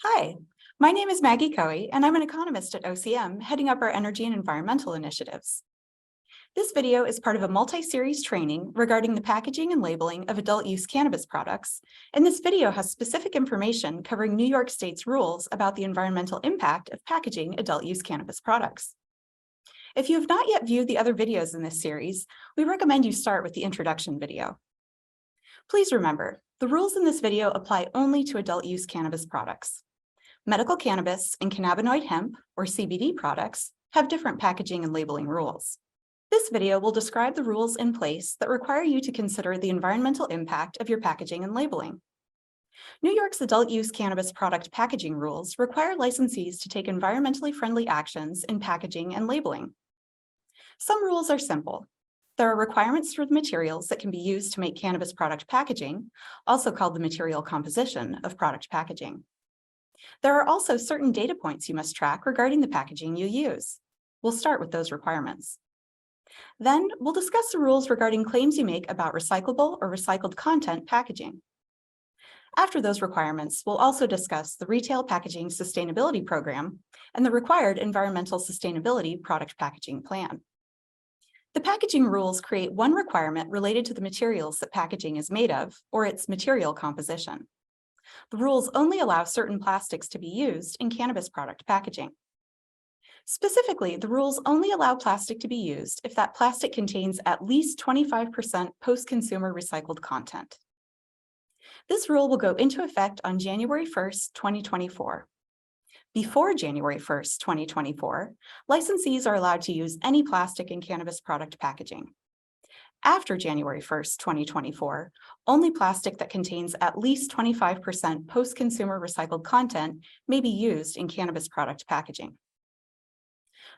Hi, my name is Maggie Coey, and I'm an economist at OCM, heading up our energy and environmental initiatives. This video is part of a multi-series training regarding the packaging and labeling of adult-use cannabis products, and this video has specific information covering New York State's rules about the environmental impact of packaging adult-use cannabis products. If you have not yet viewed the other videos in this series, we recommend you start with the introduction video. Please remember, the rules in this video apply only to adult-use cannabis products. Medical cannabis and cannabinoid hemp, or CBD products, have different packaging and labeling rules. This video will describe the rules in place that require you to consider the environmental impact of your packaging and labeling. New York's adult-use cannabis product packaging rules require licensees to take environmentally friendly actions in packaging and labeling. Some rules are simple. There are requirements for the materials that can be used to make cannabis product packaging, also called the material composition of product packaging. There are also certain data points you must track regarding the packaging you use. We'll start with those requirements. Then we'll discuss the rules regarding claims you make about recyclable or recycled content packaging. After those requirements, we'll also discuss the Retail Packaging Sustainability Program and the required Environmental Sustainability Product Packaging Plan. The packaging rules create one requirement related to the materials that packaging is made of, or its material composition. The rules only allow certain plastics to be used in cannabis product packaging. Specifically, the rules only allow plastic to be used if that plastic contains at least 25% post-consumer recycled content. This rule will go into effect on January 1st, 2024. Before January 1st, 2024, licensees are allowed to use any plastic in cannabis product packaging. After January 1st, 2024, only plastic that contains at least 25% post-consumer recycled content may be used in cannabis product packaging.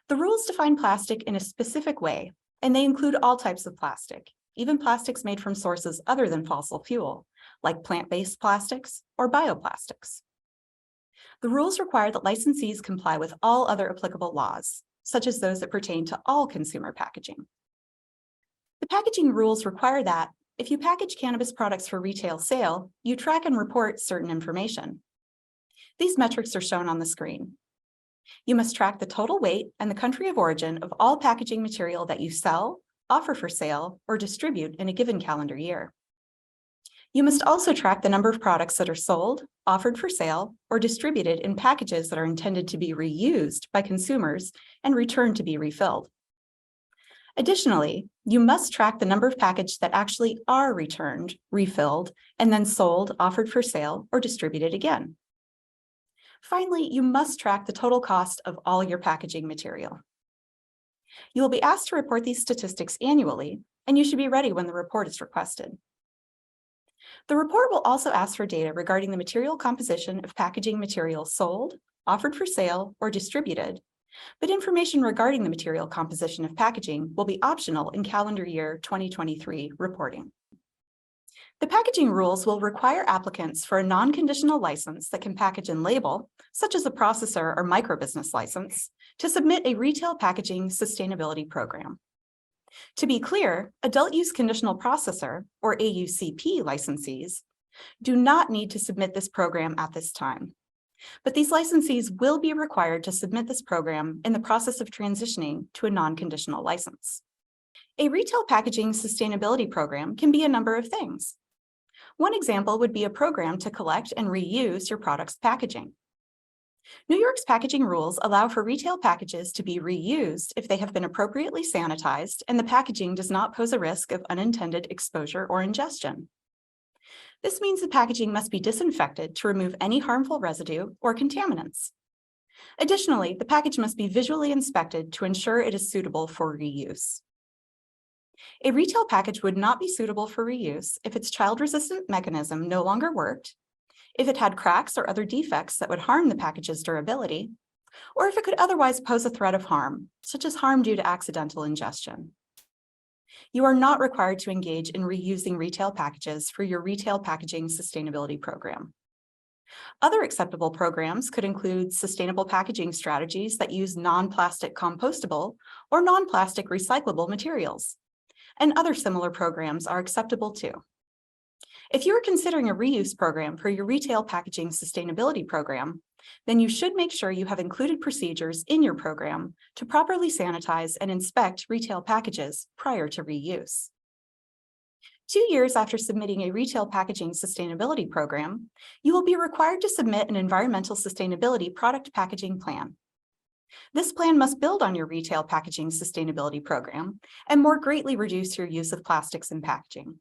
The rules define plastic in a specific way, and they include all types of plastic, even plastics made from sources other than fossil fuel, like plant-based plastics or bioplastics. The rules require that licensees comply with all other applicable laws, such as those that pertain to all consumer packaging. The packaging rules require that, if you package cannabis products for retail sale, you track and report certain information. These metrics are shown on the screen. You must track the total weight and the country of origin of all packaging material that you sell, offer for sale, or distribute in a given calendar year. You must also track the number of products that are sold, offered for sale, or distributed in packages that are intended to be reused by consumers and returned to be refilled. Additionally, you must track the number of packages that actually are returned, refilled, and then sold, offered for sale, or distributed again. Finally, you must track the total cost of all your packaging material. You will be asked to report these statistics annually, and you should be ready when the report is requested. The report will also ask for data regarding the material composition of packaging materials sold, offered for sale, or distributed, but information regarding the material composition of packaging will be optional in calendar year 2023 reporting. The packaging rules will require applicants for a non-conditional license that can package and label, such as a processor or microbusiness license, to submit a Retail Packaging Sustainability Program. To be clear, Adult Use Conditional Processor, or AUCP licensees, do not need to submit this program at this time. But these licensees will be required to submit this program in the process of transitioning to a non-conditional license. A Retail Packaging Sustainability Program can be a number of things. One example would be a program to collect and reuse your product's packaging. New York's packaging rules allow for retail packages to be reused if they have been appropriately sanitized and the packaging does not pose a risk of unintended exposure or ingestion. This means the packaging must be disinfected to remove any harmful residue or contaminants. Additionally, the package must be visually inspected to ensure it is suitable for reuse. A retail package would not be suitable for reuse if its child-resistant mechanism no longer worked, if it had cracks or other defects that would harm the package's durability, or if it could otherwise pose a threat of harm, such as harm due to accidental ingestion. You are not required to engage in reusing retail packages for your Retail Packaging Sustainability Program. Other acceptable programs could include sustainable packaging strategies that use non-plastic compostable or non-plastic recyclable materials, and other similar programs are acceptable too. If you are considering a reuse program for your retail packaging sustainability program, then you should make sure you have included procedures in your program to properly sanitize and inspect retail packages prior to reuse. 2 years after submitting a retail packaging sustainability program, you will be required to submit an environmental sustainability product packaging plan. This plan must build on your retail packaging sustainability program and more greatly reduce your use of plastics in packaging.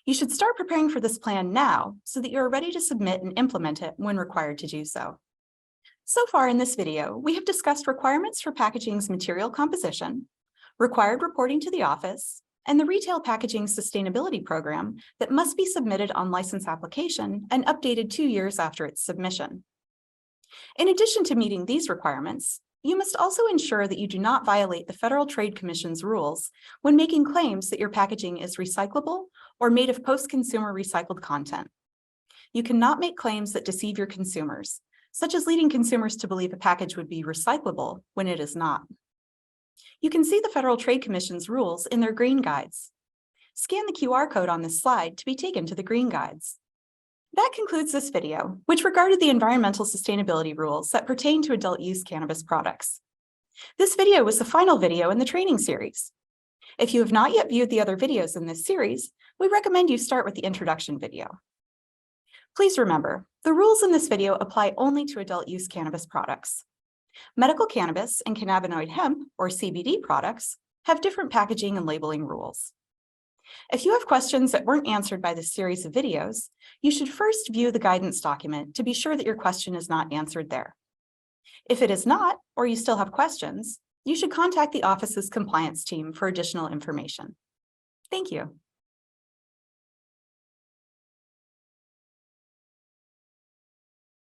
You should start preparing for this plan now so that you are ready to submit and implement it when required to do so. So far in this video, we have discussed requirements for packaging's material composition, required reporting to the office, and the retail packaging sustainability program that must be submitted on license application and updated 2 years after its submission. In addition to meeting these requirements, you must also ensure that you do not violate the Federal Trade Commission's rules when making claims that your packaging is recyclable or made of post-consumer recycled content. You cannot make claims that deceive your consumers, such as leading consumers to believe a package would be recyclable when it is not. You can see the Federal Trade Commission's rules in their green guides. Scan the QR code on this slide to be taken to the green guides. That concludes this video, which regarded the environmental sustainability rules that pertain to adult use cannabis products. This video was the final video in the training series. If you have not yet viewed the other videos in this series, we recommend you start with the introduction video. Please remember, the rules in this video apply only to adult use cannabis products. Medical cannabis and cannabinoid hemp, or CBD products, have different packaging and labeling rules. If you have questions that weren't answered by this series of videos, you should first view the guidance document to be sure that your question is not answered there. If it is not, or you still have questions, you should contact the office's compliance team for additional information. Thank you.